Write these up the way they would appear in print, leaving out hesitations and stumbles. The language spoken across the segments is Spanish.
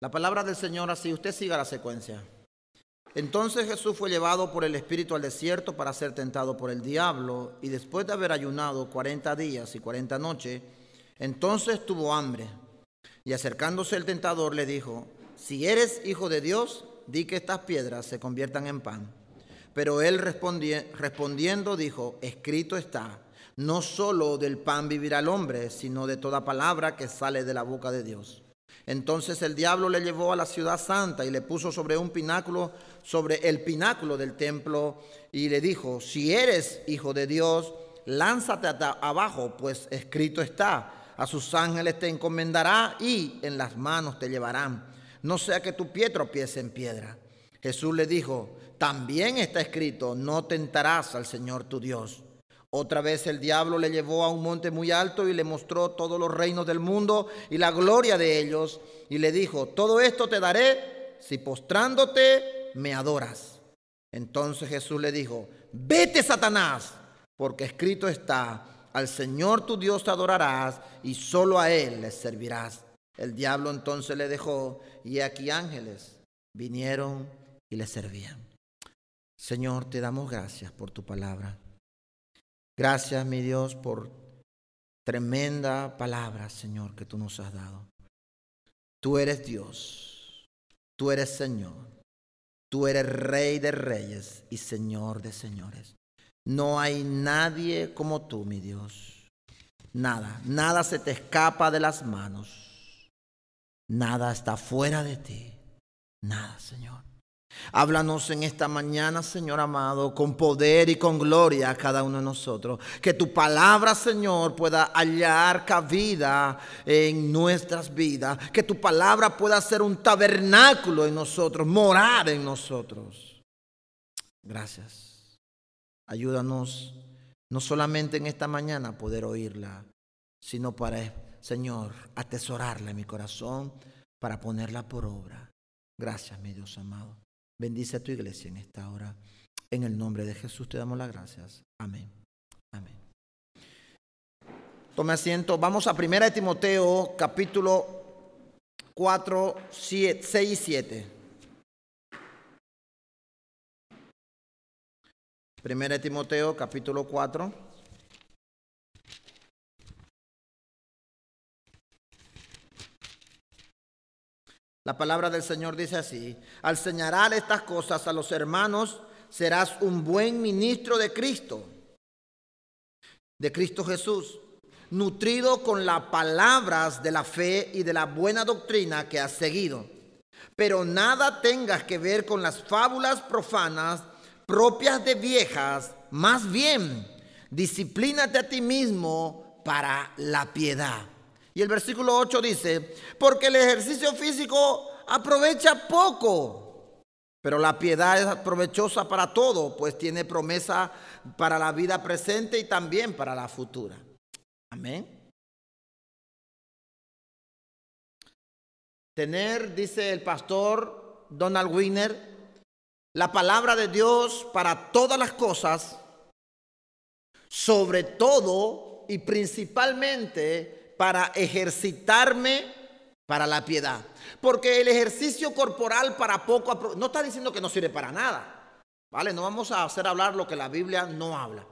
La palabra del Señor así, usted siga la secuencia. Entonces Jesús fue llevado por el Espíritu al desierto para ser tentado por el diablo, y después de haber ayunado 40 días y 40 noches, entonces tuvo hambre. Y acercándose el tentador le dijo: si eres hijo de Dios, di que estas piedras se conviertan en pan. Pero él respondiendo dijo: escrito está, no solo del pan vivirá el hombre, sino de toda palabra que sale de la boca de Dios. Entonces el diablo le llevó a la ciudad santa y le puso sobre el pináculo del templo, y le dijo: si eres hijo de Dios, lánzate abajo, pues escrito está, a sus ángeles te encomendará y en las manos te llevarán, no sea que tu pie tropiece en piedra. Jesús le dijo: también está escrito, no tentarás al Señor tu Dios. Otra vez el diablo le llevó a un monte muy alto y le mostró todos los reinos del mundo y la gloria de ellos, y le dijo: todo esto te daré si postrándote me adoras. Entonces Jesús le dijo: vete, Satanás, porque escrito está, al Señor tu Dios te adorarás y solo a Él le servirás. El diablo entonces le dejó, y aquí ángeles vinieron y le servían. Señor, te damos gracias por tu palabra. Gracias, mi Dios, por tremenda palabra, Señor, que tú nos has dado. Tú eres Dios, tú eres Señor, tú eres Rey de reyes y Señor de señores. No hay nadie como tú, mi Dios. Nada se te escapa de las manos. Nada está fuera de ti. Nada, Señor. Háblanos en esta mañana, Señor amado, con poder y con gloria a cada uno de nosotros. Que tu palabra, Señor, pueda hallar cabida en nuestras vidas. Que tu palabra pueda ser un tabernáculo en nosotros, morar en nosotros. Gracias. Ayúdanos no solamente en esta mañana a poder oírla, sino para, Señor, atesorarla en mi corazón, para ponerla por obra. Gracias, mi Dios amado. Bendice a tu iglesia en esta hora. En el nombre de Jesús te damos las gracias. Amén. Amén. Tome asiento. Vamos a 1 Timoteo, capítulo 4, 6 y 7. 1 Timoteo, capítulo 4. La palabra del Señor dice así: al señalar estas cosas a los hermanos, serás un buen ministro de Cristo Jesús, nutrido con las palabras de la fe y de la buena doctrina que has seguido. Pero nada tengas que ver con las fábulas profanas propias de viejas, más bien, disciplínate a ti mismo para la piedad. Y el versículo 8 dice: porque el ejercicio físico aprovecha poco, pero la piedad es provechosa para todo, pues tiene promesa para la vida presente y también para la futura. Amén. Tener, dice el pastor Donald Wiener, la palabra de Dios para todas las cosas, sobre todo y principalmente para ejercitarme para la piedad. Porque el ejercicio corporal para poco, no está diciendo que no sirve para nada, ¿vale? No vamos a hacer hablar lo que la Biblia no habla.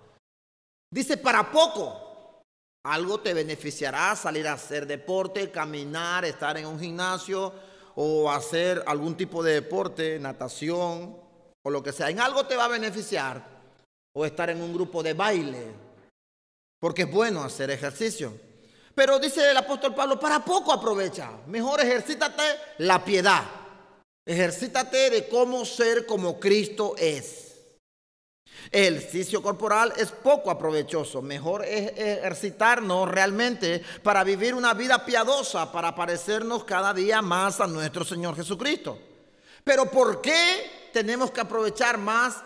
Dice para poco. Algo te beneficiará salir a hacer deporte, caminar, estar en un gimnasio o hacer algún tipo de deporte, natación o lo que sea. En algo te va a beneficiar, o estar en un grupo de baile, porque es bueno hacer ejercicio. Pero dice el apóstol Pablo, para poco aprovecha. Mejor ejercítate la piedad. Ejercítate de cómo ser como Cristo es. El ejercicio corporal es poco aprovechoso. Mejor es ejercitarnos realmente para vivir una vida piadosa, para parecernos cada día más a nuestro Señor Jesucristo. Pero ¿por qué tenemos que aprovechar más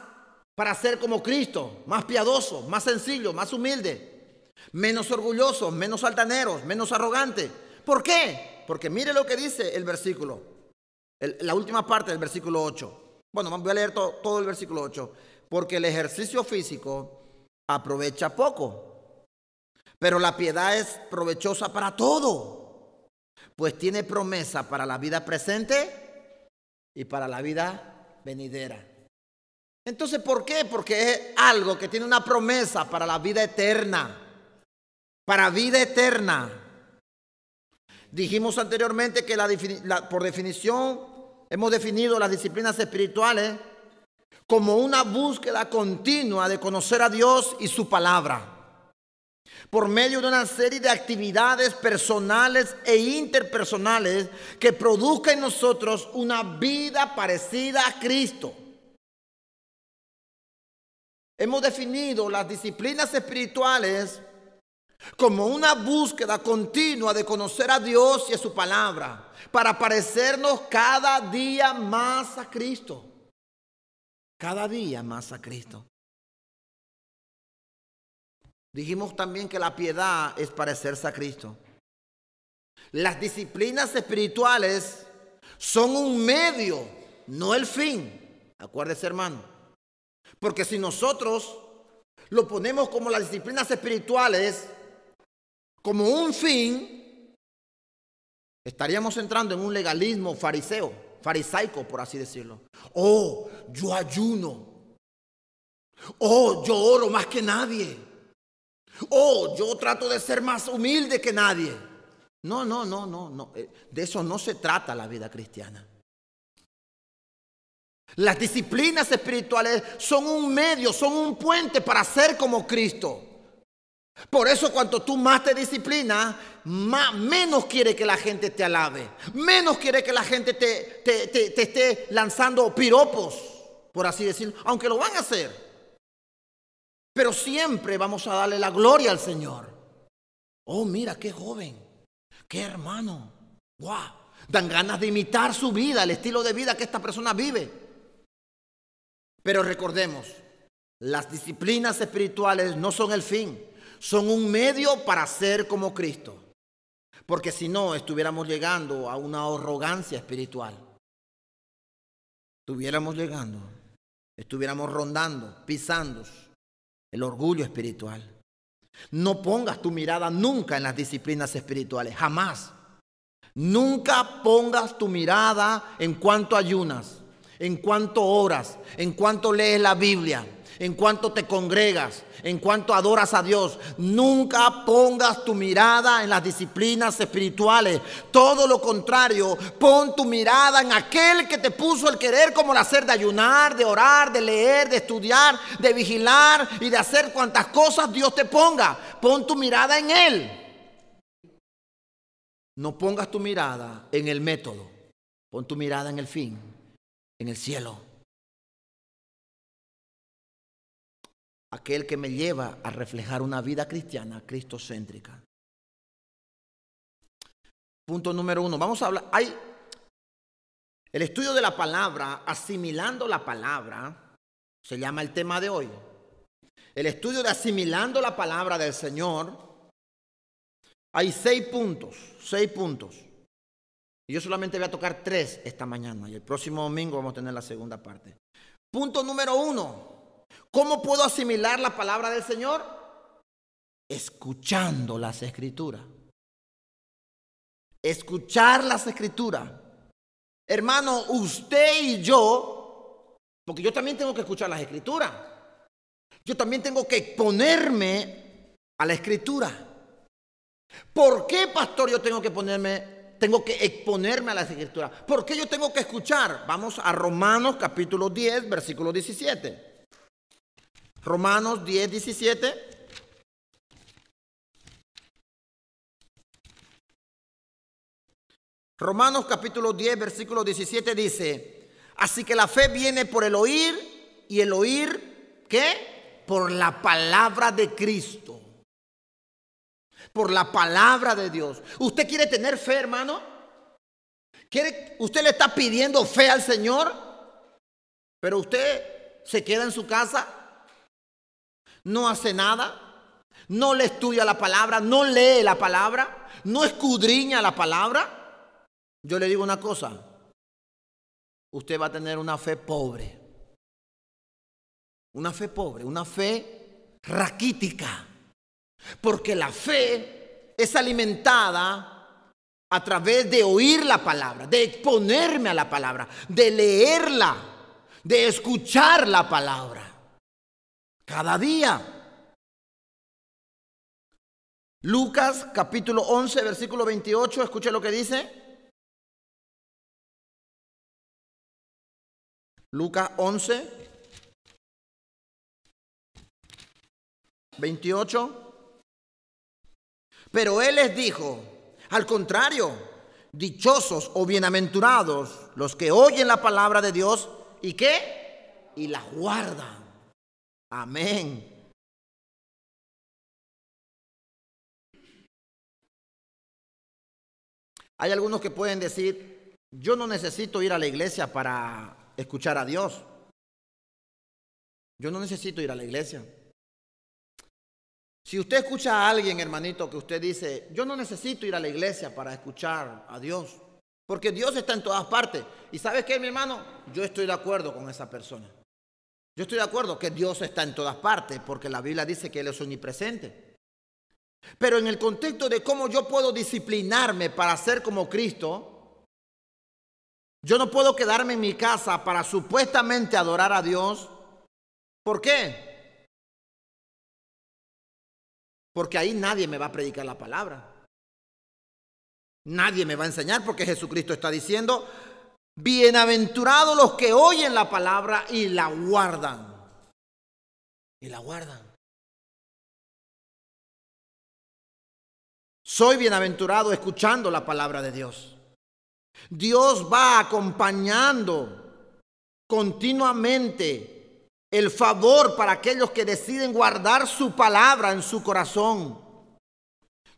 para ser como Cristo? Más piadoso, más sencillo, más humilde. Menos orgullosos, menos altaneros, menos arrogantes. ¿Por qué? Porque mire lo que dice el versículo, la última parte del versículo 8. Bueno, voy a leer todo el versículo 8. Porque el ejercicio físico aprovecha poco, pero la piedad es provechosa para todo, pues tiene promesa para la vida presente y para la vida venidera. Entonces, ¿por qué? Porque es algo que tiene una promesa para la vida eterna. Para vida eterna. Dijimos anteriormente que por definición hemos definido las disciplinas espirituales como una búsqueda continua de conocer a Dios y su palabra, por medio de una serie de actividades personales e interpersonales que produzcan en nosotros una vida parecida a Cristo. Hemos definido las disciplinas espirituales como una búsqueda continua de conocer a Dios y a su palabra, para parecernos cada día más a Cristo. Cada día más a Cristo. Dijimos también que la piedad es parecerse a Cristo. Las disciplinas espirituales son un medio, no el fin. Acuérdese, hermano. Porque si nosotros lo ponemos como las disciplinas espirituales, como un fin, estaríamos entrando en un legalismo farisaico, por así decirlo. Oh, yo ayuno. Oh, yo oro más que nadie. Oh, yo trato de ser más humilde que nadie. No. De eso no se trata la vida cristiana. Las disciplinas espirituales son un medio, son un puente para ser como Cristo. Por eso cuanto tú más te disciplinas, menos quiere que la gente te alabe. Menos quiere que la gente te esté lanzando piropos, por así decirlo. Aunque lo van a hacer. Pero siempre vamos a darle la gloria al Señor. Oh, mira, qué joven. Qué hermano. Wow. Dan ganas de imitar su vida, el estilo de vida que esta persona vive. Pero recordemos, las disciplinas espirituales no son el fin, son un medio para ser como Cristo. Porque si no, estuviéramos llegando a una arrogancia espiritual. Estuviéramos rondando, pisando el orgullo espiritual. No pongas tu mirada nunca en las disciplinas espirituales, jamás. Nunca pongas tu mirada en cuanto ayunas, en cuanto oras, en cuanto lees la Biblia, en cuanto te congregas, en cuanto adoras a Dios. Nunca pongas tu mirada en las disciplinas espirituales. Todo lo contrario, pon tu mirada en aquel que te puso el querer como el hacer, de ayunar, de orar, de leer, de estudiar, de vigilar y de hacer cuantas cosas Dios te ponga. Pon tu mirada en Él. No pongas tu mirada en el método. Pon tu mirada en el fin, en el cielo. Aquel que me lleva a reflejar una vida cristiana cristocéntrica. Punto número 1. Vamos a hablar. Hay el estudio de la palabra, asimilando la palabra, se llama el tema de hoy. El estudio de asimilando la palabra del Señor. Hay 6 puntos. 6 puntos. Y yo solamente voy a tocar 3 esta mañana. Y el próximo domingo vamos a tener la segunda parte. Punto número 1. ¿Cómo puedo asimilar la palabra del Señor? Escuchando las Escrituras. Escuchar las Escrituras. Hermano, usted y yo, porque yo también tengo que escuchar las Escrituras. Yo también tengo que exponerme a la Escritura. ¿Por qué, pastor, yo tengo que exponerme a las Escrituras? ¿Por qué yo tengo que escuchar? Vamos a Romanos capítulo 10, versículo 17. Romanos 10, 17. Romanos capítulo 10, versículo 17 dice: así que la fe viene por el oír, y el oír, ¿qué? Por la palabra de Cristo. Por la palabra de Dios. ¿Usted quiere tener fe, hermano? ¿Usted le está pidiendo fe al Señor? Pero usted se queda en su casa, no hace nada, no le estudia la palabra, no lee la palabra, no escudriña la palabra. Yo le digo una cosa: usted va a tener una fe pobre. Una fe pobre, una fe raquítica. Porque la fe es alimentada a través de oír la palabra, de exponerme a la palabra, de leerla, de escuchar la palabra. Cada día. Lucas capítulo 11, versículo 28, escuche lo que dice. Lucas 11, 28. Pero él les dijo, al contrario, dichosos o bienaventurados los que oyen la palabra de Dios y ¿qué? Y la guardan. Amén. Hay algunos que pueden decir, yo no necesito ir a la iglesia para escuchar a Dios. Yo no necesito ir a la iglesia. Si usted escucha a alguien, hermanito, que usted dice, yo no necesito ir a la iglesia para escuchar a Dios, porque Dios está en todas partes. ¿Y sabe qué, mi hermano? Yo estoy de acuerdo con esa persona. Yo estoy de acuerdo que Dios está en todas partes, porque la Biblia dice que Él es omnipresente. Pero en el contexto de cómo yo puedo disciplinarme para ser como Cristo, yo no puedo quedarme en mi casa para supuestamente adorar a Dios. ¿Por qué? Porque ahí nadie me va a predicar la palabra. Nadie me va a enseñar, porque Jesucristo está diciendo, bienaventurados los que oyen la palabra y la guardan. Y la guardan. Soy bienaventurado escuchando la palabra de Dios. Dios va acompañando continuamente el favor para aquellos que deciden guardar su palabra en su corazón.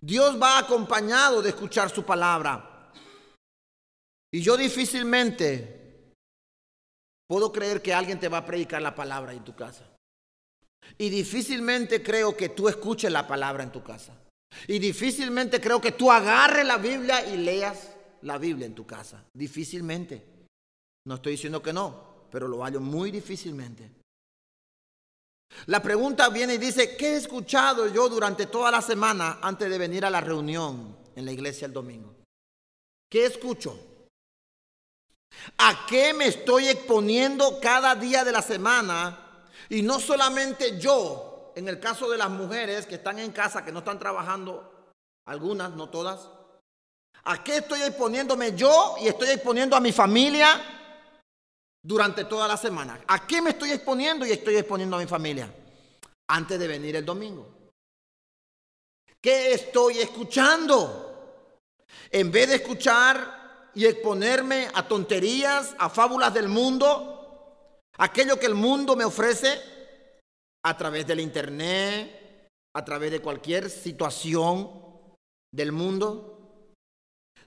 Dios va acompañado de escuchar su palabra. Y yo difícilmente puedo creer que alguien te va a predicar la palabra en tu casa. Y difícilmente creo que tú escuches la palabra en tu casa. Y difícilmente creo que tú agarres la Biblia y leas la Biblia en tu casa. Difícilmente. No estoy diciendo que no, pero lo hallo muy difícilmente. La pregunta viene y dice, ¿qué he escuchado yo durante toda la semana antes de venir a la reunión en la iglesia el domingo? ¿Qué escucho? ¿A qué me estoy exponiendo cada día de la semana? Y no solamente yo, en el caso de las mujeres que están en casa, que no están trabajando, algunas, no todas. ¿A qué estoy exponiéndome yo y estoy exponiendo a mi familia durante toda la semana? ¿A qué me estoy exponiendo y estoy exponiendo a mi familia antes de venir el domingo? ¿Qué estoy escuchando? En vez de escuchar y exponerme a tonterías, a fábulas del mundo, aquello que el mundo me ofrece a través del internet, a través de cualquier situación del mundo,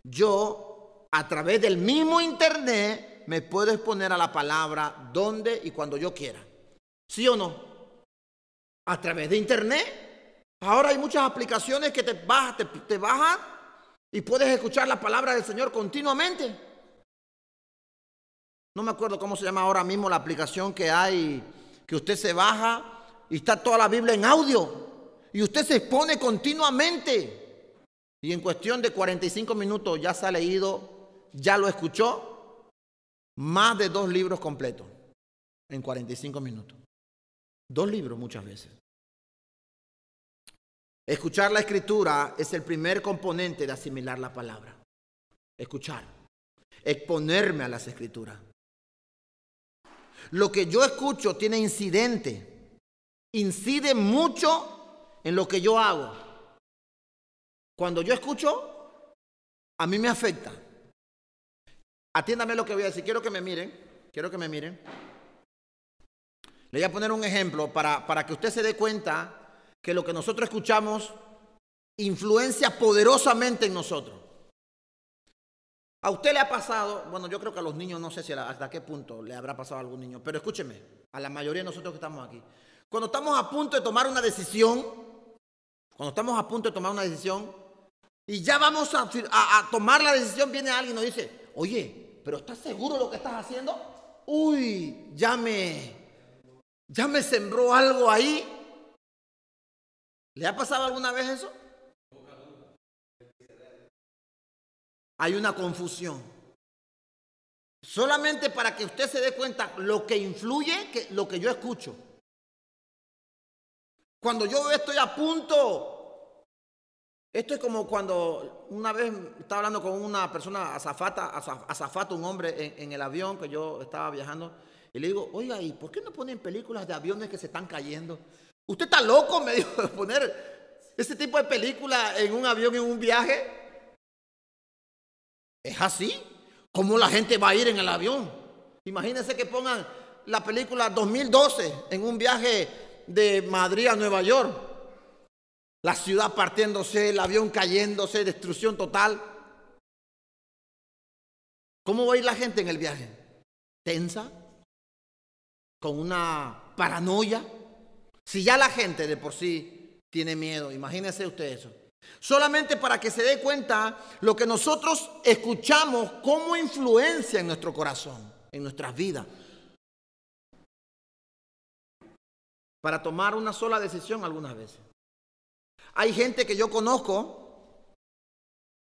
yo a través del mismo internet me puedo exponer a la palabra donde y cuando yo quiera. ¿Sí o no? A través de internet. Ahora hay muchas aplicaciones que te bajan y puedes escuchar la palabra del Señor continuamente. No me acuerdo cómo se llama ahora mismo la aplicación que hay, que usted se baja y está toda la Biblia en audio. Y usted se expone continuamente. Y en cuestión de 45 minutos ya se ha leído, ya lo escuchó. Más de 2 libros completos en 45 minutos. 2 libros muchas veces. Escuchar la escritura es el primer componente de asimilar la palabra. Escuchar. Exponerme a las escrituras. Lo que yo escucho tiene incidente. Incide mucho en lo que yo hago. Cuando yo escucho, a mí me afecta. Atiéndame lo que voy a decir. Quiero que me miren. Le voy a poner un ejemplo para que usted se dé cuenta que lo que nosotros escuchamos influencia poderosamente en nosotros. A usted le ha pasado, bueno, yo creo que a los niños, no sé si hasta qué punto le habrá pasado a algún niño, pero escúcheme, a la mayoría de nosotros que estamos aquí. Cuando estamos a punto de tomar una decisión, y ya vamos a tomar la decisión, viene alguien y nos dice, oye, ¿pero estás seguro de lo que estás haciendo? Uy, ya me sembró algo ahí. ¿Le ha pasado alguna vez eso? hay una confusión. Solamente para que usted se dé cuenta lo que influye, lo que yo escucho. Cuando yo estoy a punto, esto es como cuando una vez estaba hablando con una persona azafato, un hombre en el avión que yo estaba viajando, y le digo, oiga, ¿y por qué no ponen películas de aviones que se están cayendo? ¿Usted está loco, me dijo, de poner ese tipo de película en un avión, en un viaje? ¿Es así? ¿Cómo la gente va a ir en el avión? Imagínense que pongan la película 2012 en un viaje de Madrid a Nueva York. La ciudad partiéndose, el avión cayéndose, destrucción total. ¿Cómo va a ir la gente en el viaje? ¿Tensa? ¿Con una paranoia? Si ya la gente de por sí tiene miedo, imagínese usted eso. Solamente para que se dé cuenta lo que nosotros escuchamos, cómo influencia en nuestro corazón, en nuestras vidas. Para tomar una sola decisión algunas veces. Hay gente que yo conozco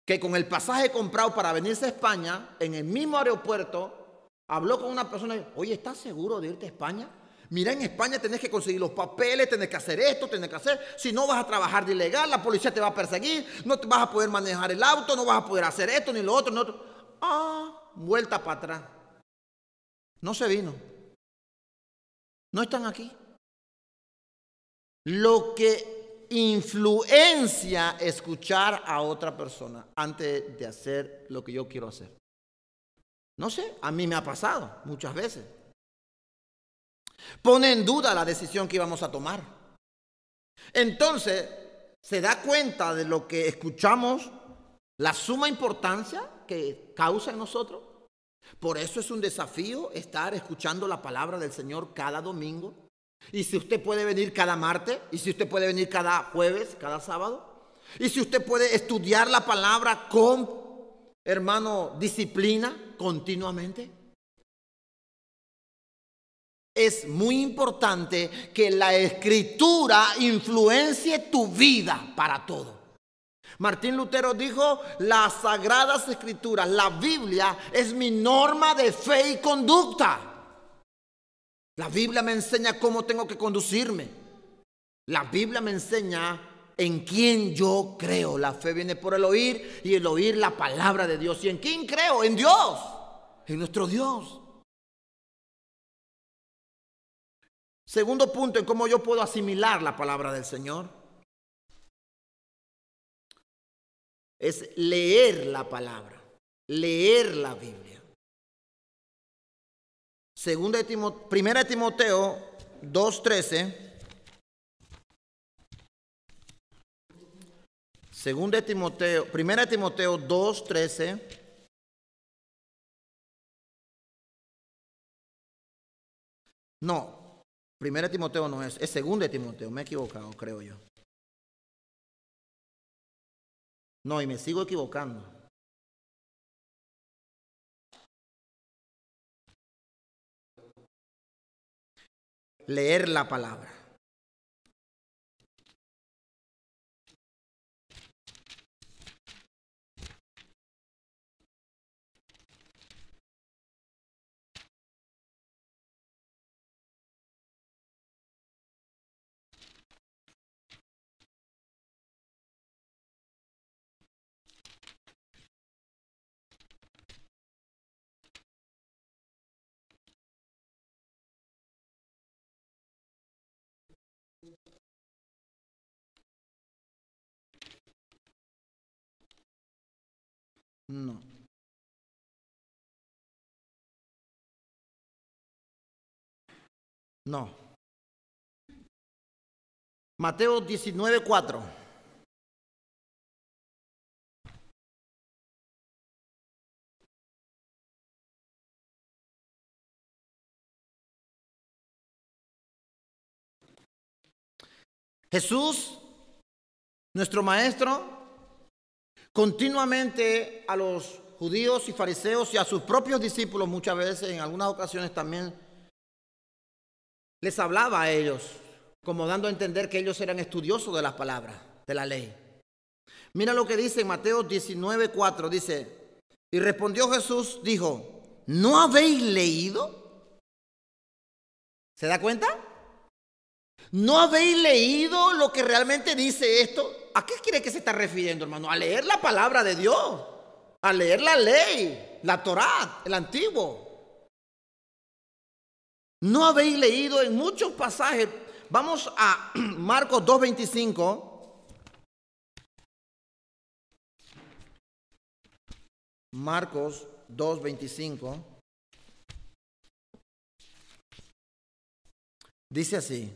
que con el pasaje comprado para venirse a España, en el mismo aeropuerto, habló con una persona y dijo, oye, ¿estás seguro de irte a España? Mira, en España tenés que conseguir los papeles, tenés que hacer esto, tenés que hacer. Si no, vas a trabajar de ilegal, la policía te va a perseguir, no te vas a poder manejar el auto, no vas a poder hacer esto, ni lo otro, ni lo otro. Vuelta para atrás. No se vino. No están aquí. Lo que influencia escuchar a otra persona antes de hacer lo que yo quiero hacer. No sé, a mí me ha pasado muchas veces. Pone en duda la decisión que íbamos a tomar. Entonces, se da cuenta de lo que escuchamos, la suma importancia que causa en nosotros. Por eso es un desafío estar escuchando la palabra del Señor cada domingo. Y si usted puede venir cada martes, y si usted puede venir cada jueves, cada sábado, y si usted puede estudiar la palabra con, hermano, disciplina continuamente. Es muy importante que la Escritura influencie tu vida para todo. Martín Lutero dijo, las Sagradas Escrituras, la Biblia es mi norma de fe y conducta. La Biblia me enseña cómo tengo que conducirme. La Biblia me enseña en quién yo creo. La fe viene por el oír y el oír la palabra de Dios. ¿Y en quién creo? En Dios, en nuestro Dios. Segundo punto en cómo yo puedo asimilar la palabra del Señor es leer la palabra, leer la Biblia. Primera de Timoteo 2:13. Primera de Timoteo 2:13. No. Primera de Timoteo no es segunda de Timoteo, me he equivocado, creo yo. No, y me sigo equivocando. Leer la palabra. No. No. Mateo 19:4. Jesús, nuestro maestro, continuamente a los judíos y fariseos y a sus propios discípulos muchas veces, en algunas ocasiones también, les hablaba a ellos, como dando a entender que ellos eran estudiosos de las palabras, de la ley. Mira lo que dice en Mateo 19:4, dice, Y respondió Jesús, dijo, ¿no habéis leído? ¿Se da cuenta? ¿No habéis leído lo que realmente dice esto? ¿A qué quiere que se está refiriendo, hermano? A leer la palabra de Dios, a leer la ley, la Torá, el Antiguo. ¿No habéis leído en muchos pasajes? Vamos a Marcos 2:25. Marcos 2:25. Dice así.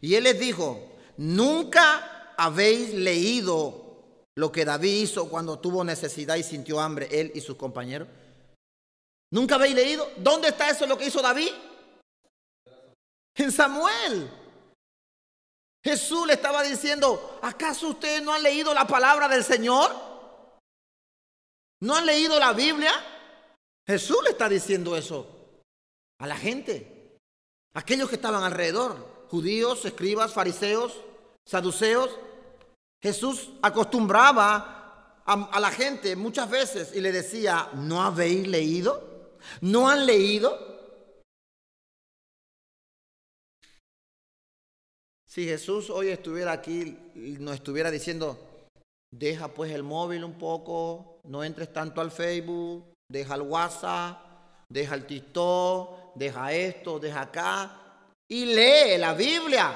Y él les dijo, ¿nunca habéis leído lo que David hizo cuando tuvo necesidad y sintió hambre, él y sus compañeros? ¿Nunca habéis leído? ¿Dónde está eso lo que hizo David? En Samuel. Jesús le estaba diciendo, ¿acaso ustedes no han leído la palabra del Señor? ¿No han leído la Biblia? Jesús le está diciendo eso a la gente, aquellos que estaban alrededor, judíos, escribas, fariseos, saduceos. Jesús acostumbraba a la gente muchas veces y le decía, ¿no habéis leído? ¿No han leído? Si Jesús hoy estuviera aquí y nos estuviera diciendo, deja pues el móvil un poco, no entres tanto al Facebook, deja el WhatsApp, deja el TikTok, deja esto, deja acá y lee la Biblia.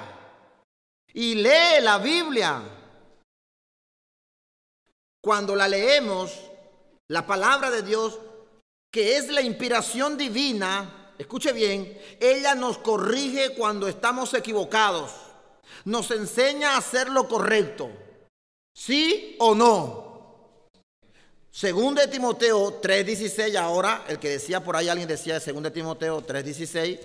Y lee la Biblia. Cuando la leemos, la palabra de Dios, que es la inspiración divina, escuche bien, ella nos corrige cuando estamos equivocados. Nos enseña a hacer lo correcto. ¿Sí o no? Según de Timoteo 3:16, ahora, el que decía por ahí, alguien decía según de Timoteo 3:16,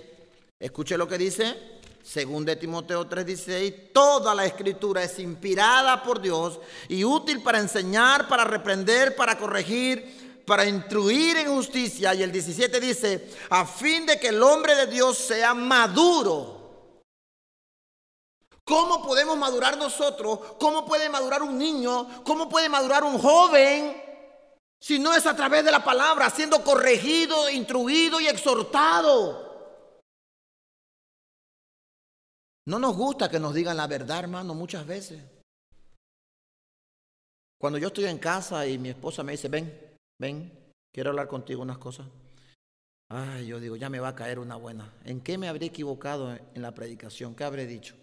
escuche lo que dice. Según de Timoteo 3:16, toda la escritura es inspirada por Dios y útil para enseñar, para reprender, para corregir, para instruir en justicia. Y el 17 dice, a fin de que el hombre de Dios sea maduro. ¿Cómo podemos madurar nosotros? ¿Cómo puede madurar un niño? ¿Cómo puede madurar un joven? Si no es a través de la palabra, siendo corregido, instruido y exhortado. No nos gusta que nos digan la verdad, hermano, muchas veces. Cuando yo estoy en casa y mi esposa me dice, ven, quiero hablar contigo unas cosas. Ay, yo digo, ya me va a caer una buena. ¿En qué me habré equivocado en la predicación? ¿Qué habré dicho?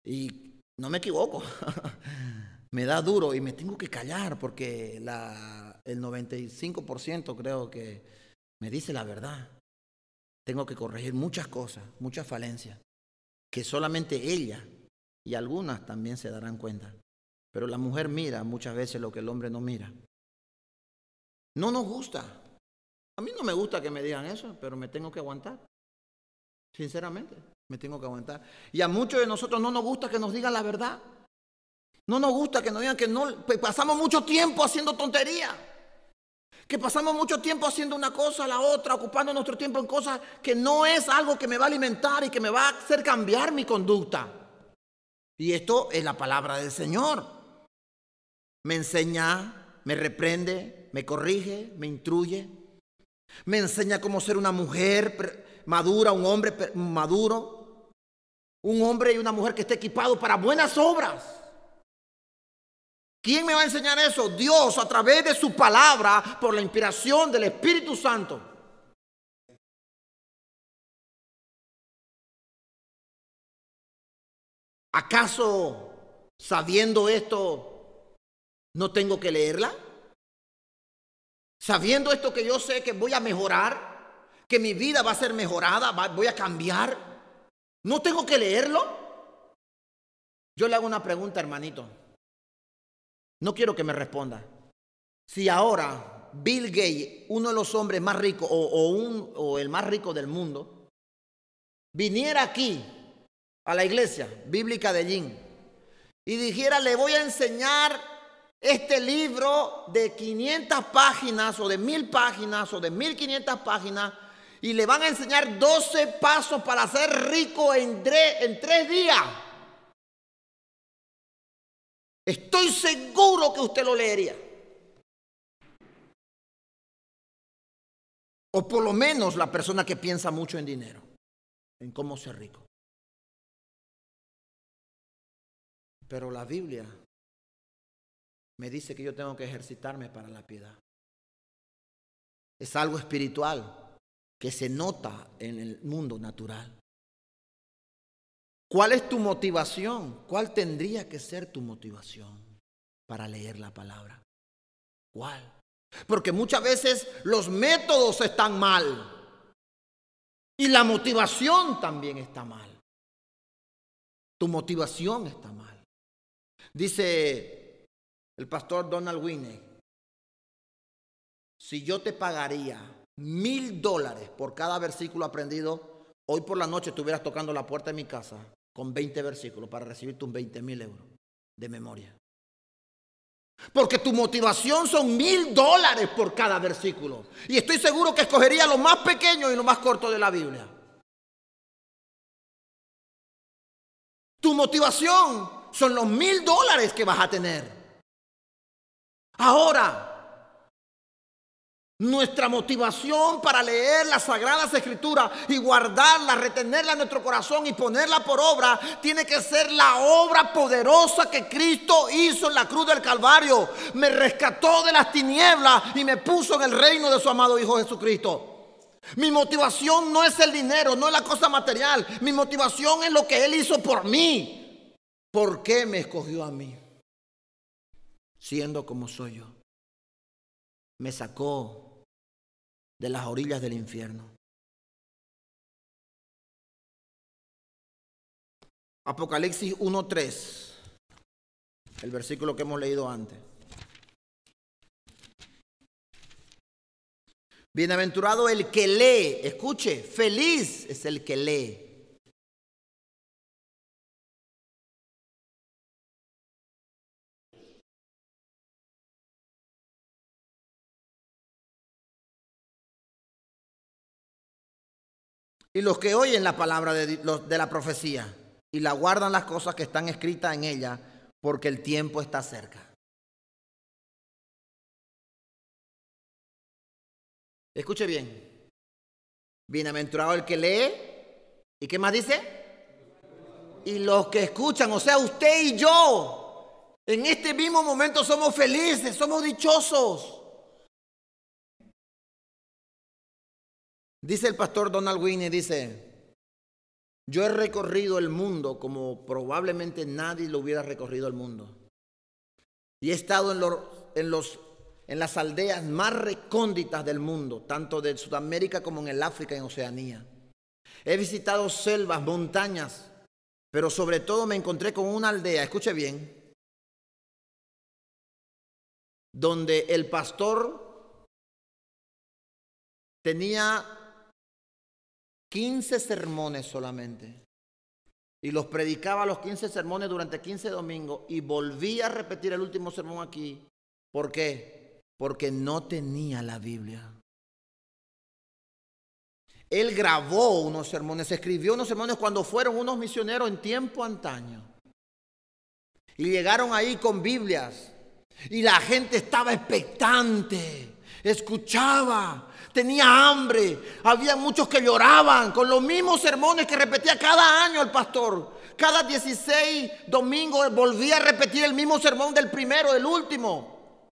Y no me equivoco. Me da duro y me tengo que callar porque el 95% creo que me dice la verdad. Tengo que corregir muchas cosas, muchas falencias, que solamente ella y algunas también se darán cuenta. Pero la mujer mira muchas veces lo que el hombre no mira. No nos gusta. A mí no me gusta que me digan eso, pero me tengo que aguantar. Sinceramente, me tengo que aguantar. Y a muchos de nosotros no nos gusta que nos digan la verdad. No nos gusta que nos digan que no, pues pasamos mucho tiempo haciendo tonterías. Que pasamos mucho tiempo haciendo una cosa a la otra, ocupando nuestro tiempo en cosas que no es algo que me va a alimentar y que me va a hacer cambiar mi conducta. Y esto es la palabra del Señor. Me enseña, me reprende, me corrige, me instruye. Me enseña cómo ser una mujer madura, un hombre maduro. Un hombre y una mujer que esté equipado para buenas obras. ¿Quién me va a enseñar eso? Dios, a través de su palabra, por la inspiración del Espíritu Santo. ¿Acaso, sabiendo esto, no tengo que leerla? Sabiendo esto que yo sé que voy a mejorar, que mi vida va a ser mejorada, voy a cambiar, ¿no tengo que leerlo? Yo le hago una pregunta, hermanito. No quiero que me responda. Si ahora Bill Gates, uno de los hombres más ricos o el más rico del mundo, viniera aquí a la iglesia bíblica de Yin y dijera, le voy a enseñar este libro de 500 páginas o de 1000 páginas o de 1500 páginas y le van a enseñar 12 pasos para ser rico en 3 días. estoy seguro que usted lo leería. O por lo menos la persona que piensa mucho en dinero, en cómo ser rico. Pero la Biblia me dice que yo tengo que ejercitarme para la piedad. Es algo espiritual que se nota en el mundo natural. ¿Cuál es tu motivación? ¿Cuál tendría que ser tu motivación para leer la palabra? ¿Cuál? Porque muchas veces los métodos están mal y la motivación también está mal. Tu motivación está mal. Dice el pastor Donald Winnick, si yo te pagaría $1,000 por cada versículo aprendido, hoy por la noche estuvieras tocando la puerta de mi casa con 20 versículos para recibir tus 20,000 euros de memoria. Porque tu motivación son $1,000 por cada versículo. Y estoy seguro que escogería lo más pequeño y lo más corto de la Biblia. Tu motivación son los $1,000 que vas a tener. Ahora, nuestra motivación para leer las Sagradas Escrituras y guardarla, retenerla en nuestro corazón y ponerla por obra, tiene que ser la obra poderosa que Cristo hizo en la cruz del Calvario. Me rescató de las tinieblas y me puso en el reino de su amado Hijo Jesucristo. Mi motivación no es el dinero, no es la cosa material. Mi motivación es lo que Él hizo por mí. ¿Por qué me escogió a mí? Siendo como soy yo. Me sacó de las orillas del infierno. Apocalipsis 1:3, el versículo que hemos leído antes. Bienaventurado el que lee, escuche, feliz es el que lee. Y los que oyen la palabra de la profecía y la guardan las cosas que están escritas en ella, porque el tiempo está cerca. Escuche bien. Bienaventurado el que lee. ¿Y qué más dice? Y los que escuchan, o sea, usted y yo, en este mismo momento somos felices, somos dichosos. Dice el pastor Donald Winnick, dice, yo he recorrido el mundo como probablemente nadie lo hubiera recorrido el mundo. Y he estado en las aldeas más recónditas del mundo, tanto de Sudamérica como en el África y en Oceanía. He visitado selvas, montañas, pero sobre todo me encontré con una aldea, escuche bien, donde el pastor tenía 15 sermones solamente. Y los predicaba los 15 sermones durante 15 domingos y volvía a repetir el último sermón aquí. ¿Por qué? Porque no tenía la Biblia. Él grabó unos sermones, escribió unos sermones cuando fueron unos misioneros en tiempo antaño. Y llegaron ahí con Biblias. Y la gente estaba expectante, escuchaba. Tenía hambre, había muchos que lloraban con los mismos sermones que repetía cada año el pastor. Cada 16 domingos volvía a repetir el mismo sermón del primero, del último.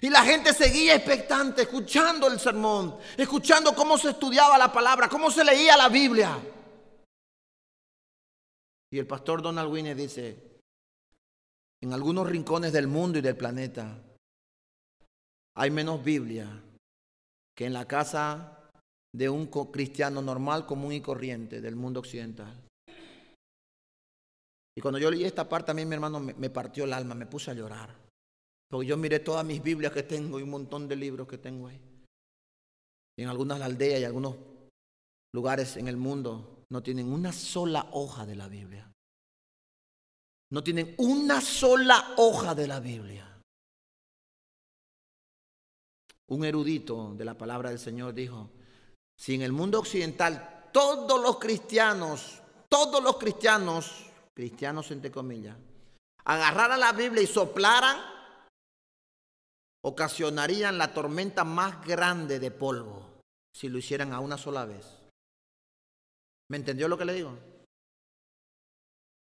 Y la gente seguía expectante, escuchando el sermón, escuchando cómo se estudiaba la palabra, cómo se leía la Biblia. Y el pastor Donald Winnick dice, en algunos rincones del mundo y del planeta hay menos Biblia que en la casa de un cristiano normal, común y corriente del mundo occidental. Y cuando yo leí esta parte, a mí mi hermano me partió el alma, me puse a llorar. Porque yo miré todas mis Biblias que tengo y un montón de libros que tengo ahí. Y en algunas aldeas y algunos lugares en el mundo no tienen una sola hoja de la Biblia. No tienen una sola hoja de la Biblia. Un erudito de la palabra del Señor dijo, si en el mundo occidental todos los cristianos, cristianos entre comillas, agarraran la Biblia y soplaran, ocasionarían la tormenta más grande de polvo si lo hicieran a una sola vez. ¿Me entendió lo que le digo?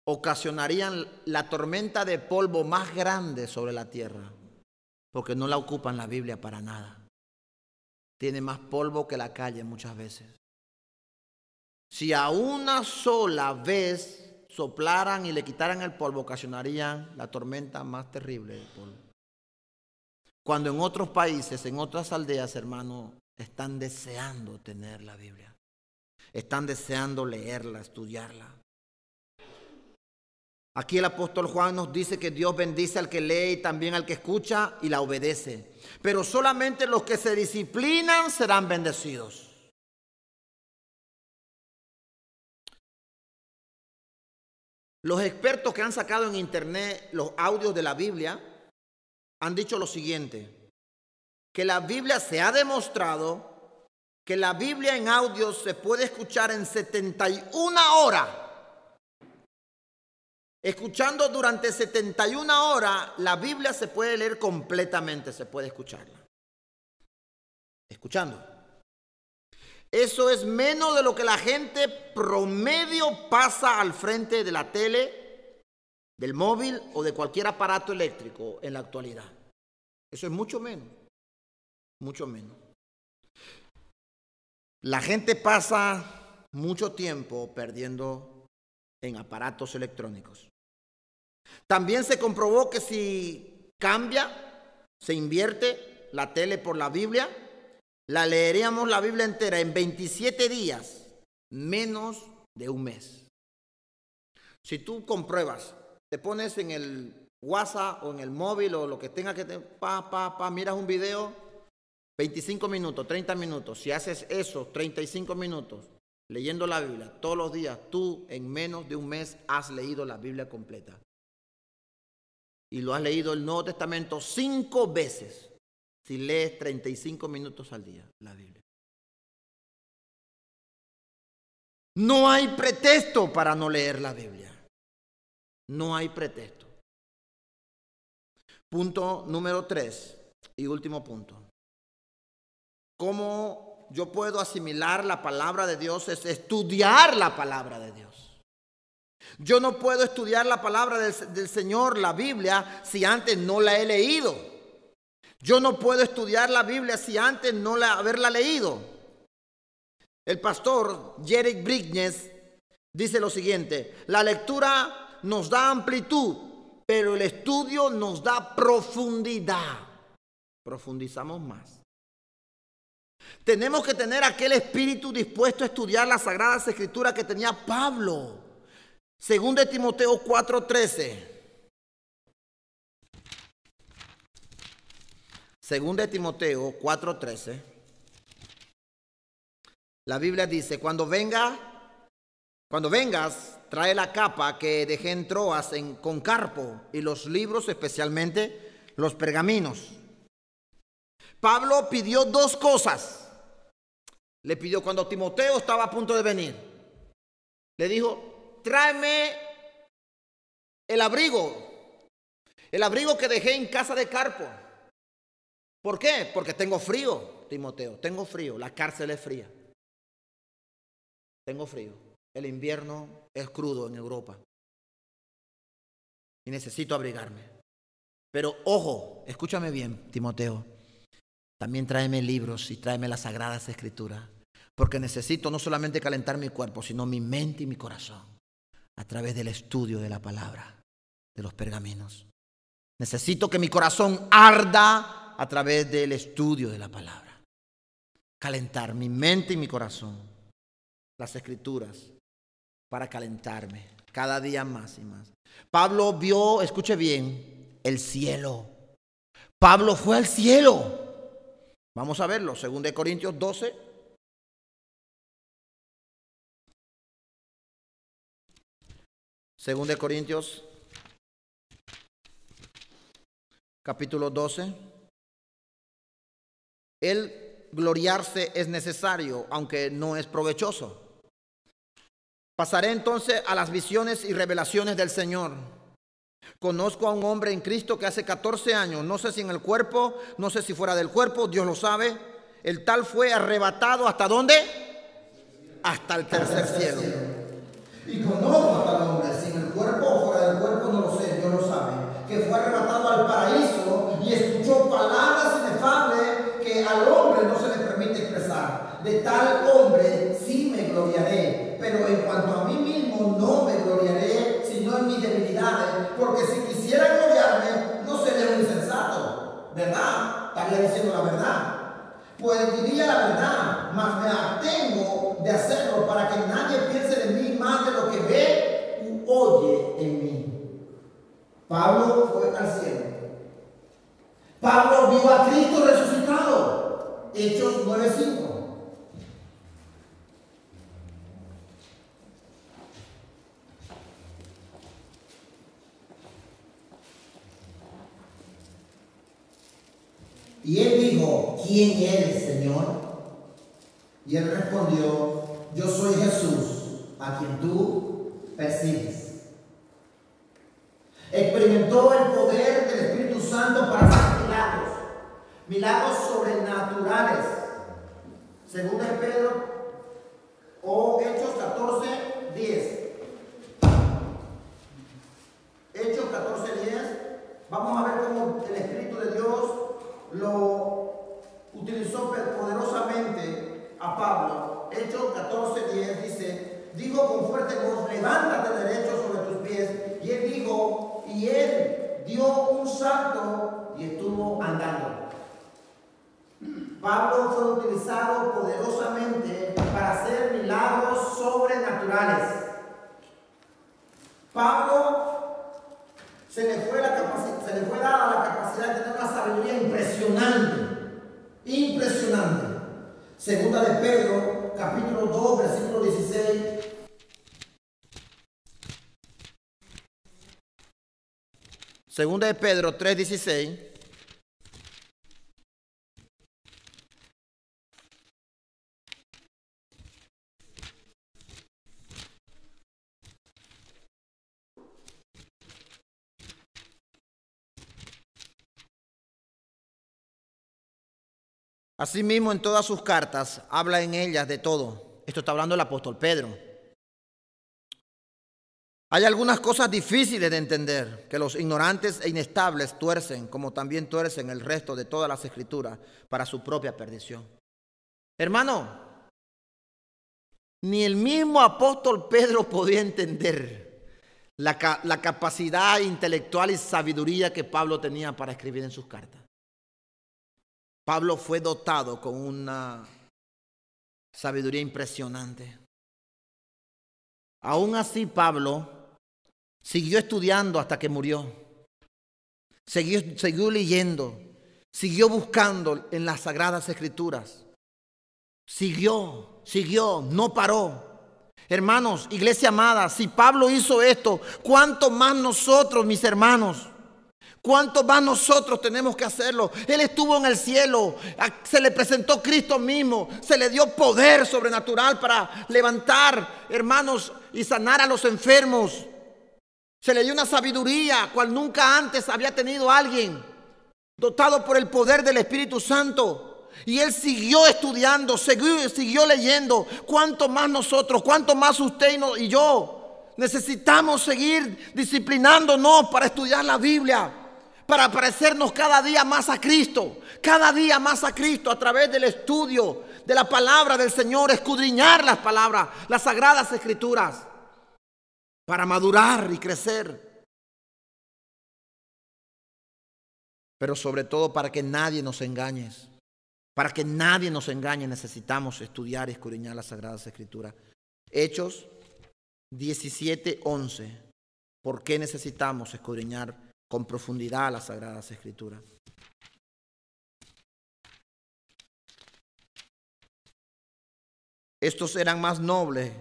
Ocasionarían la tormenta de polvo más grande sobre la tierra, porque no la ocupan la Biblia para nada. Tiene más polvo que la calle muchas veces. Si a una sola vez soplaran y le quitaran el polvo, ocasionarían la tormenta más terrible de polvo. Cuando en otros países, en otras aldeas, hermano, están deseando tener la Biblia. Están deseando leerla, estudiarla. Aquí el apóstol Juan nos dice que Dios bendice al que lee y también al que escucha y la obedece. Pero solamente los que se disciplinan serán bendecidos. Los expertos que han sacado en internet los audios de la Biblia han dicho lo siguiente, que la Biblia se ha demostrado que la Biblia en audio se puede escuchar en 71 horas. Escuchando durante 71 horas, la Biblia se puede leer completamente, se puede escucharla. Escuchando. Eso es menos de lo que la gente promedio pasa al frente de la tele, del móvil o de cualquier aparato eléctrico en la actualidad. Eso es mucho menos. Mucho menos. La gente pasa mucho tiempo perdiendo en aparatos electrónicos. También se comprobó que si cambia, se invierte la tele por la Biblia, la leeríamos la Biblia entera en 27 días, menos de un mes. Si tú compruebas, te pones en el WhatsApp o en el móvil o lo que tenga que miras un video, 25 minutos, 30 minutos. Si haces eso, 35 minutos, leyendo la Biblia todos los días, tú en menos de un mes has leído la Biblia completa. Y lo has leído el Nuevo Testamento 5 veces. Si lees 35 minutos al día la Biblia. No hay pretexto para no leer la Biblia. No hay pretexto. Punto número 3 y último punto. ¿Cómo yo puedo asimilar la palabra de Dios? Es estudiar la palabra de Dios. Yo no puedo estudiar la palabra del Señor, la Biblia, si antes no la he leído. Yo no puedo estudiar la Biblia si antes no haberla leído. El pastor Jerry Bridges dice lo siguiente: la lectura nos da amplitud, pero el estudio nos da profundidad. Profundizamos más. Tenemos que tener aquel espíritu dispuesto a estudiar las Sagradas Escrituras que tenía Pablo. Según de Timoteo 4:13. Según de Timoteo 4:13, la Biblia dice, cuando vengas, trae la capa que dejé en Troas con Carpo y los libros, especialmente los pergaminos. Pablo pidió 2 cosas. Le pidió cuando Timoteo estaba a punto de venir. Le dijo, tráeme el abrigo que dejé en casa de Carpo. ¿Por qué? Porque tengo frío, Timoteo, tengo frío, la cárcel es fría. Tengo frío, el invierno es crudo en Europa y necesito abrigarme. Pero ojo, escúchame bien, Timoteo, también tráeme libros y tráeme las Sagradas Escrituras, porque necesito no solamente calentar mi cuerpo, sino mi mente y mi corazón a través del estudio de la palabra, de los pergaminos. Necesito que mi corazón arda a través del estudio de la palabra. Calentar mi mente y mi corazón. Las Escrituras para calentarme cada día más y más. Pablo vio, escuche bien, el cielo. Pablo fue al cielo. Vamos a verlo, 2 Corintios 12. Según de Corintios, capítulo 12. El gloriarse es necesario, aunque no es provechoso. Pasaré entonces a las visiones y revelaciones del Señor. Conozco a un hombre en Cristo que hace 14 años, no sé si en el cuerpo, no sé si fuera del cuerpo, Dios lo sabe. El tal fue arrebatado ¿hasta dónde? Hasta el tercer cielo. Y conozco a tal hombre, si en el cuerpo o fuera del cuerpo, no lo sé, Dios lo sabe, que fue arrebatado al paraíso y escuchó palabras inefables que al hombre no se le permite expresar. De tal hombre sí me gloriaré, pero en cuanto a mí mismo no me gloriaré, sino en mis debilidades, porque si quisiera gloriarme, no sería un insensato, ¿verdad? Estaría diciendo la verdad. Pues diría la verdad, mas me abstengo de hacerlo para que nadie piense de mí más de lo que ve u oye en mí. Pablo fue al cielo. Pablo vio a Cristo resucitado. Hechos 9:5. Y él dijo, ¿quién eres, Señor? Y él respondió, yo soy Jesús, a quien tú persigues. Experimentó el poder del Espíritu Santo para hacer milagros, milagros sobrenaturales. Según de Pedro o Hechos 14:10. Hechos 14:10. Vamos a ver cómo el Espíritu de Dios lo utilizó poderosamente a Pablo. Hechos 14:10 dice, dijo con fuerte voz, levántate derecho sobre tus pies. Y él dijo, y él dio un salto y estuvo andando. Pablo fue utilizado poderosamente para hacer milagros sobrenaturales. Pablo se le fue dada la capacidad de tener una sabiduría impresionante. Impresionante. Segunda de Pedro, capítulo 2, versículo 16. Segunda de Pedro 3:16. Asimismo, en todas sus cartas, habla en ellas de todo. Esto está hablando el apóstol Pedro. Hay algunas cosas difíciles de entender que los ignorantes e inestables tuercen, como también tuercen el resto de todas las escrituras para su propia perdición. Hermano, ni el mismo apóstol Pedro podía entender la capacidad intelectual y sabiduría que Pablo tenía para escribir en sus cartas. Pablo fue dotado con una sabiduría impresionante. Aún así, Pablo siguió estudiando hasta que murió. Siguió leyendo, siguió buscando en las Sagradas Escrituras. Siguió, no paró. Hermanos, iglesia amada, si Pablo hizo esto, ¿cuánto más nosotros, mis hermanos? ¿Cuánto más nosotros tenemos que hacerlo? Él estuvo en el cielo, se le presentó Cristo mismo, se le dio poder sobrenatural para levantar, hermanos, y sanar a los enfermos. Se le dio una sabiduría cual nunca antes había tenido alguien, dotado por el poder del Espíritu Santo. Y él siguió estudiando, siguió leyendo. ¿Cuánto más nosotros, cuánto más usted y yo necesitamos seguir disciplinándonos para estudiar la Biblia? Para parecernos cada día más a Cristo, a través del estudio de la palabra del Señor, escudriñar las palabras, las Sagradas Escrituras, para madurar y crecer. Pero sobre todo para que nadie nos engañe. Para que nadie nos engañe necesitamos estudiar y escudriñar las Sagradas Escrituras. Hechos 17:11. ¿Por qué necesitamos escudriñar con profundidad las Sagradas Escrituras? Estos eran más nobles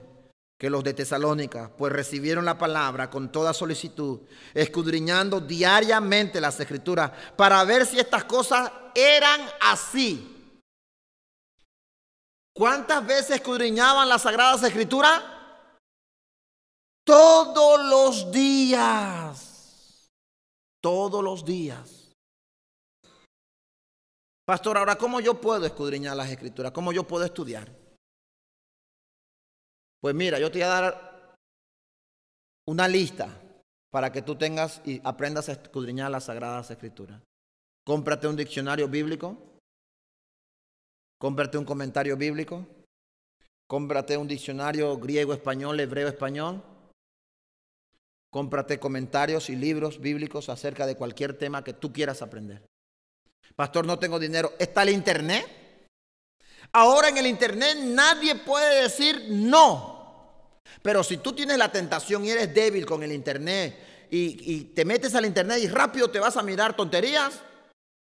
que los de Tesalónica, pues recibieron la palabra con toda solicitud, escudriñando diariamente las Escrituras para ver si estas cosas eran así. ¿Cuántas veces escudriñaban las Sagradas Escrituras? Todos los días. todos los días. Pastor, ahora, ¿cómo yo puedo escudriñar las Escrituras? ¿Cómo yo puedo estudiar? Pues mira, yo te voy a dar una lista para que tú tengas y aprendas a escudriñar las Sagradas Escrituras. Cómprate un diccionario bíblico, cómprate un comentario bíblico, cómprate un diccionario griego, español, hebreo, español, cómprate comentarios y libros bíblicos acerca de cualquier tema que tú quieras aprender. Pastor, no tengo dinero. ¿Está el internet? Ahora en el internet nadie puede decir no. Pero si tú tienes la tentación y eres débil con el internet y te metes al internet y rápido te vas a mirar tonterías,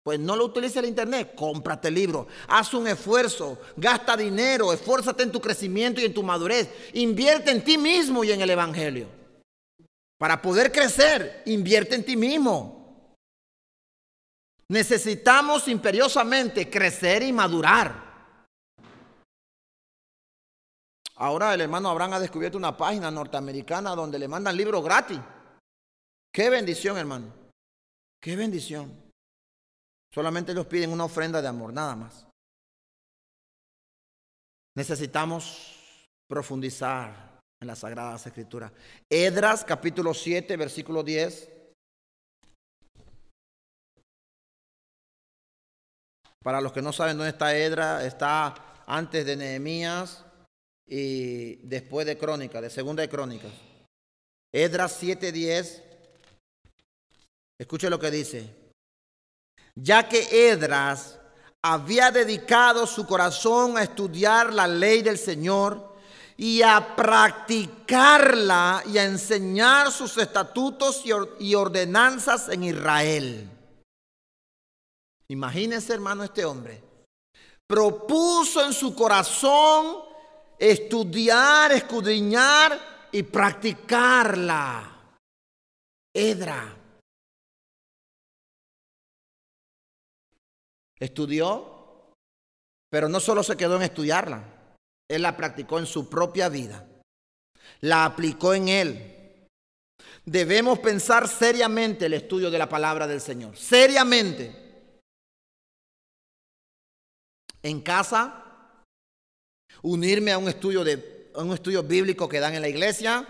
pues no lo utilices el internet. Cómprate libros, haz un esfuerzo, gasta dinero, esfuérzate en tu crecimiento y en tu madurez. Invierte en ti mismo y en el evangelio. Para poder crecer, invierte en ti mismo. Necesitamos imperiosamente crecer y madurar. Ahora el hermano Abraham ha descubierto una página norteamericana donde le mandan libros gratis. ¡Qué bendición, hermano! ¡Qué bendición! Solamente ellos piden una ofrenda de amor, nada más. Necesitamos profundizar en las Sagradas Escrituras. Esdras, capítulo 7, versículo 10. Para los que no saben dónde está Esdras, está antes de Nehemías y después de Crónicas, de Segunda de Crónicas. Esdras 7:10. Escuche lo que dice. Ya que Esdras había dedicado su corazón a estudiar la ley del Señor y a practicarla y a enseñar sus estatutos y ordenanzas en Israel. Imagínense, hermano, este hombre propuso en su corazón estudiar, escudriñar y practicarla. Esdras estudió, pero no solo se quedó en estudiarla, él la practicó en su propia vida, la aplicó en él. Debemos pensar seriamente el estudio de la palabra del Señor, seriamente. En casa, unirme a un estudio bíblico que dan en la iglesia,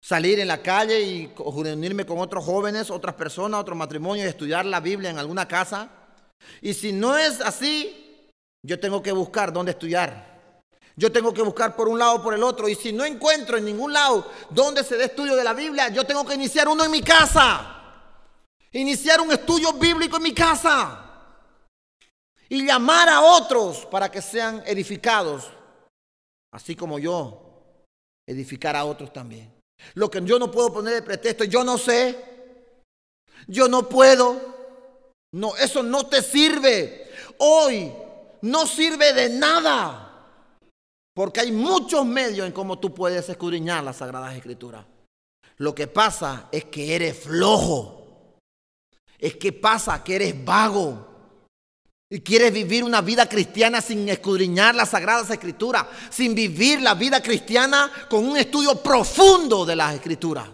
salir en la calle y reunirme con otros jóvenes, otras personas, otros matrimonios y estudiar la Biblia en alguna casa. Y si no es así, yo tengo que buscar dónde estudiar. Yo tengo que buscar por un lado o por el otro. Y si no encuentro en ningún lado donde se dé estudio de la Biblia, yo tengo que iniciar uno en mi casa. Iniciar un estudio bíblico en mi casa. Y llamar a otros para que sean edificados, así como yo edificar a otros también. Lo que yo no puedo poner de pretexto, yo no sé, yo no puedo. No, eso no te sirve. Hoy no sirve de nada, porque hay muchos medios en cómo tú puedes escudriñar las Sagradas Escrituras. Lo que pasa es que eres flojo. Es que pasa que eres vago. Y quieres vivir una vida cristiana sin escudriñar las Sagradas Escrituras, sin vivir la vida cristiana con un estudio profundo de las Escrituras.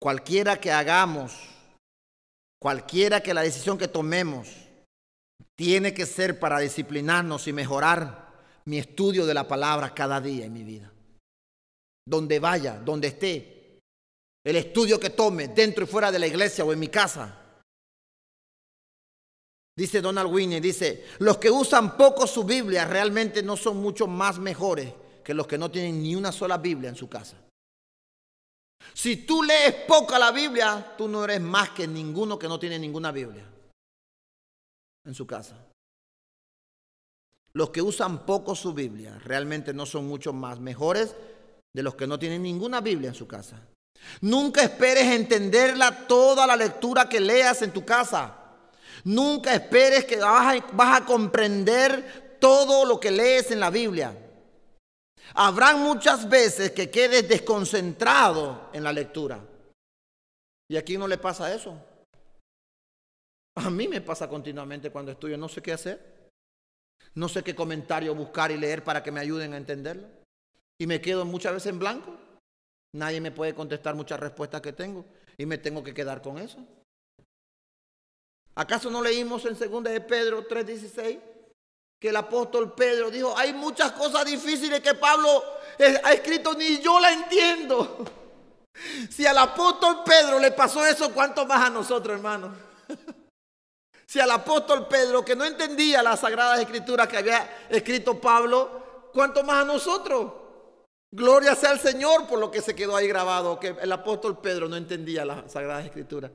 Cualquiera que hagamos, cualquiera que la decisión que tomemos, tiene que ser para disciplinarnos y mejorar mi estudio de la palabra cada día en mi vida. Donde vaya, donde esté, el estudio que tome dentro y fuera de la iglesia o en mi casa. Dice Donald Whitney, dice, los que usan poco su Biblia realmente no son mucho más mejores que los que no tienen ni una sola Biblia en su casa. Si tú lees poca la Biblia, tú no eres más que ninguno que no tiene ninguna Biblia en su casa. Los que usan poco su Biblia realmente no son mucho más mejores de los que no tienen ninguna Biblia en su casa. Nunca esperes entenderla toda la lectura que leas en tu casa. Nunca esperes que vas a comprender todo lo que lees en la Biblia. Habrán muchas veces que quedes desconcentrado en la lectura. ¿Y a quién no le pasa eso? A mí me pasa continuamente cuando estudio, no sé qué hacer. No sé qué comentario buscar y leer para que me ayuden a entenderlo. Y me quedo muchas veces en blanco. Nadie me puede contestar muchas respuestas que tengo y me tengo que quedar con eso. ¿Acaso no leímos en 2 de Pedro 3:16 que el apóstol Pedro dijo, hay muchas cosas difíciles que Pablo ha escrito, ni yo la entiendo? Si al apóstol Pedro le pasó eso, ¿cuánto más a nosotros, hermanos? Si al apóstol Pedro, que no entendía las sagradas escrituras que había escrito Pablo, ¿cuánto más a nosotros? Gloria sea al Señor por lo que se quedó ahí grabado, que el apóstol Pedro no entendía las sagradas escrituras.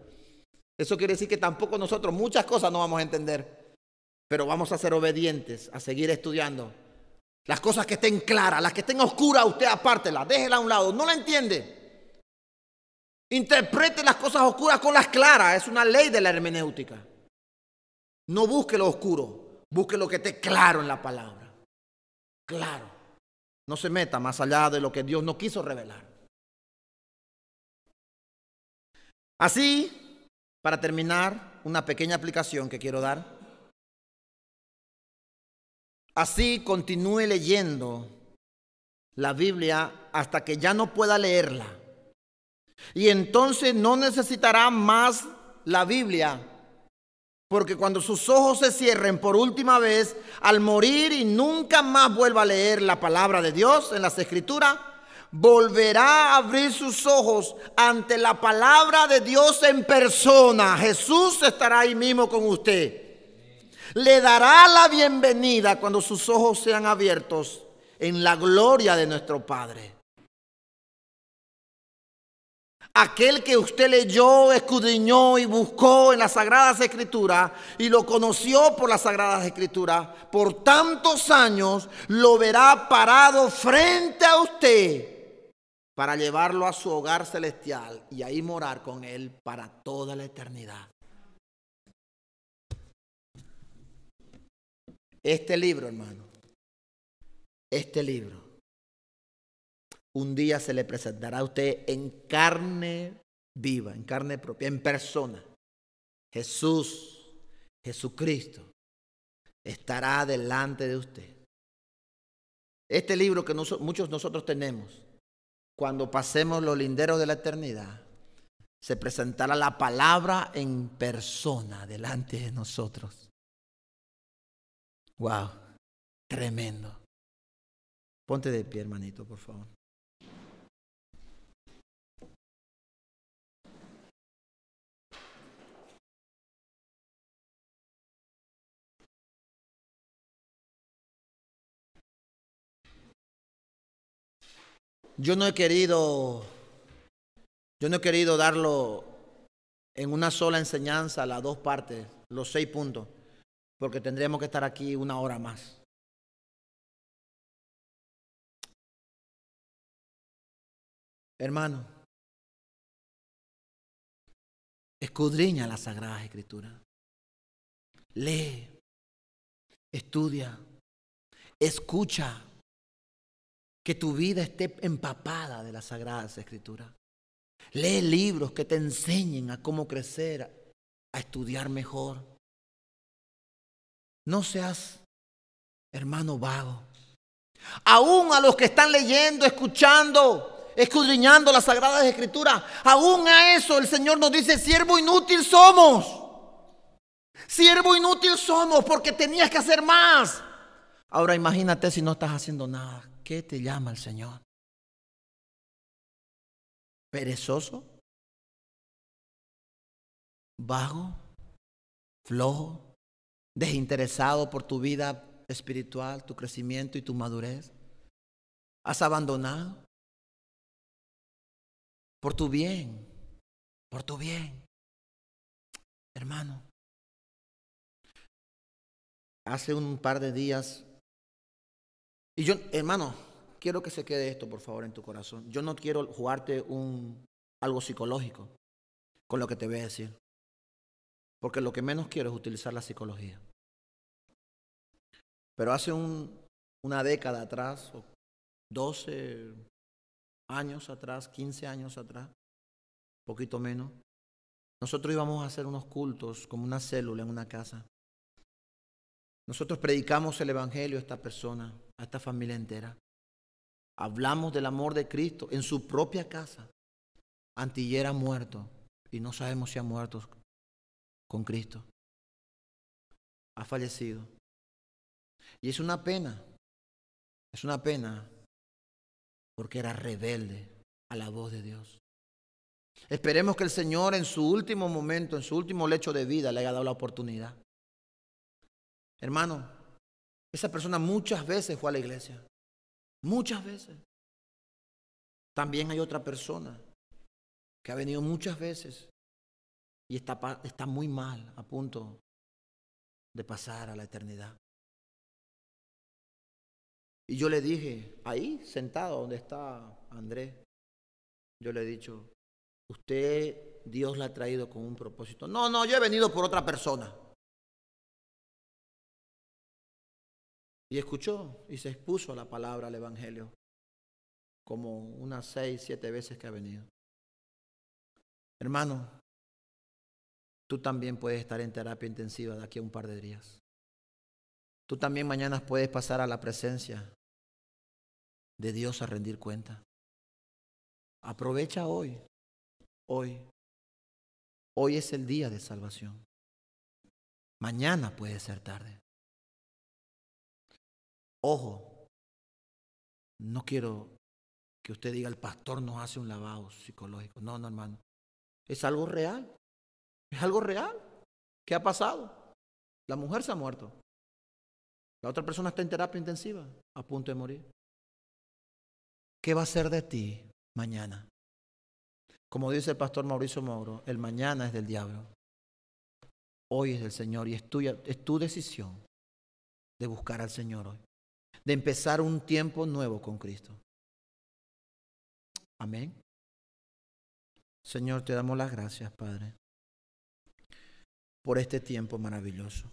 Eso quiere decir que tampoco nosotros muchas cosas no vamos a entender, pero vamos a ser obedientes, a seguir estudiando. Las cosas que estén claras, las que estén oscuras, usted apártelas, déjela a un lado, no la entiende. Interprete las cosas oscuras con las claras, es una ley de la hermenéutica. No busque lo oscuro, busque lo que esté claro en la palabra. Claro. No se meta más allá de lo que Dios no quiso revelar. Así, para terminar, una pequeña aplicación que quiero dar. Así continúe leyendo la Biblia hasta que ya no pueda leerla. Y entonces no necesitará más la Biblia, porque cuando sus ojos se cierren por última vez, al morir y nunca más vuelva a leer la palabra de Dios en las Escrituras, volverá a abrir sus ojos ante la palabra de Dios en persona. Jesús estará ahí mismo con usted. Le dará la bienvenida cuando sus ojos sean abiertos en la gloria de nuestro Padre. Aquel que usted leyó, escudriñó y buscó en las Sagradas Escrituras y lo conoció por las Sagradas Escrituras por tantos años, lo verá parado frente a usted para llevarlo a su hogar celestial y ahí morar con él para toda la eternidad. Este libro, hermano, este libro, un día se le presentará a usted en carne viva, en carne propia, en persona. Jesucristo, estará delante de usted. Este libro que muchos de nosotros tenemos, cuando pasemos los linderos de la eternidad, se presentará la palabra en persona delante de nosotros. ¡Wow! Tremendo. Ponte de pie, hermanito, por favor. Yo no he querido darlo en una sola enseñanza, las dos partes, los 6 puntos, porque tendríamos que estar aquí 1 hora más. Hermano, escudriña las Sagradas Escrituras. Lee, estudia, escucha. Que tu vida esté empapada de las Sagradas Escrituras. Lee libros que te enseñen a cómo crecer, a estudiar mejor. No seas, hermano, vago. Aún a los que están leyendo, escuchando, escudriñando las Sagradas Escrituras, aún a eso el Señor nos dice, siervo inútil somos. Siervo inútil somos porque tenías que hacer más. Ahora imagínate si no estás haciendo nada. ¿Qué te llama el Señor? ¿Perezoso? ¿Vago? ¿Flojo? ¿Desinteresado por tu vida espiritual, tu crecimiento y tu madurez? ¿Has abandonado? Por tu bien, por tu bien. Hermano, hace un par de días, y yo, hermano, quiero que se quede esto, por favor, en tu corazón. Yo no quiero jugarte algo psicológico con lo que te voy a decir. Porque lo que menos quiero es utilizar la psicología. Pero hace una década atrás, 12 años atrás, 15 años atrás, poquito menos, nosotros íbamos a hacer unos cultos como una célula en una casa. Nosotros predicamos el evangelio a esta persona, a esta familia entera. Hablamos del amor de Cristo en su propia casa. Antier ha muerto y no sabemos si ha muerto con Cristo. Ha fallecido. Y es una pena porque era rebelde a la voz de Dios. Esperemos que el Señor en su último momento, en su último lecho de vida, le haya dado la oportunidad. Hermano, esa persona muchas veces fue a la iglesia. Muchas veces. También hay otra persona que ha venido muchas veces y está muy mal, a punto de pasar a la eternidad. Y yo le dije, ahí sentado donde está Andrés, yo le he dicho, usted, Dios la ha traído con un propósito. No, yo he venido por otra persona. Y escuchó y se expuso a la palabra, al evangelio, como unas 6, 7 veces que ha venido. Hermano, tú también puedes estar en terapia intensiva de aquí a un par de días. Tú también mañana puedes pasar a la presencia de Dios a rendir cuenta. Aprovecha hoy. Hoy es el día de salvación. Mañana puede ser tarde. Ojo, no quiero que usted diga el pastor nos hace un lavado psicológico. No, hermano. Es algo real. Es algo real. ¿Qué ha pasado? La mujer se ha muerto. La otra persona está en terapia intensiva, a punto de morir. ¿Qué va a ser de ti mañana? Como dice el pastor Mauricio Mauro, el mañana es del diablo. Hoy es del Señor y es tu decisión de buscar al Señor hoy. De empezar un tiempo nuevo con Cristo. Amén. Señor, te damos las gracias, Padre, por este tiempo maravilloso.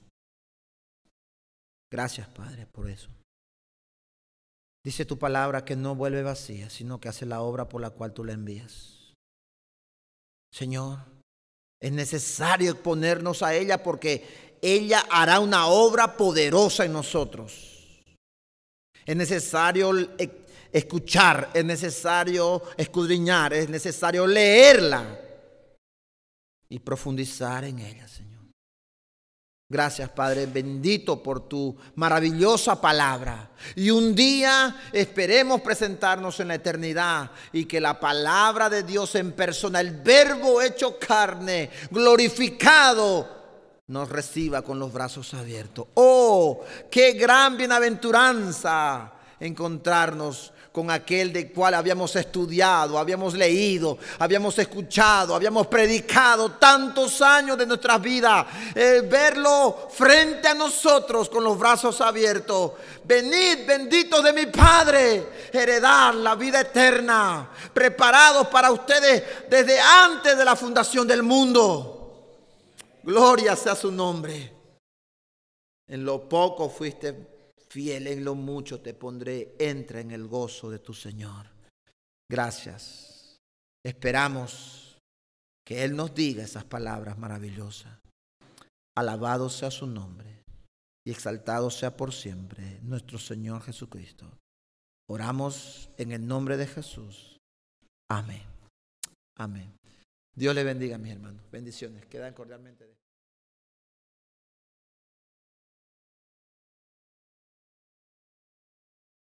Gracias, Padre, por eso. Dice tu palabra que no vuelve vacía, sino que hace la obra por la cual tú la envías. Señor, es necesario exponernos a ella porque ella hará una obra poderosa en nosotros. Es necesario escuchar, es necesario escudriñar, es necesario leerla y profundizar en ella, Señor. Gracias, Padre bendito, por tu maravillosa palabra. Y un día esperemos presentarnos en la eternidad y que la palabra de Dios en persona, el Verbo hecho carne, glorificado, nos reciba con los brazos abiertos. ¡Oh, qué gran bienaventuranza encontrarnos con aquel del cual habíamos estudiado, habíamos leído, habíamos escuchado, habíamos predicado tantos años de nuestras vidas, verlo frente a nosotros con los brazos abiertos. Venid, benditos de mi Padre, heredar la vida eterna, preparados para ustedes desde antes de la fundación del mundo. Gloria sea su nombre. En lo poco fuiste fiel, en lo mucho te pondré, entra en el gozo de tu Señor. Gracias. Esperamos que Él nos diga esas palabras maravillosas. Alabado sea su nombre y exaltado sea por siempre nuestro Señor Jesucristo. Oramos en el nombre de Jesús. Amén. Amén. Dios le bendiga, mis hermanos. Bendiciones. Quedan cordialmente.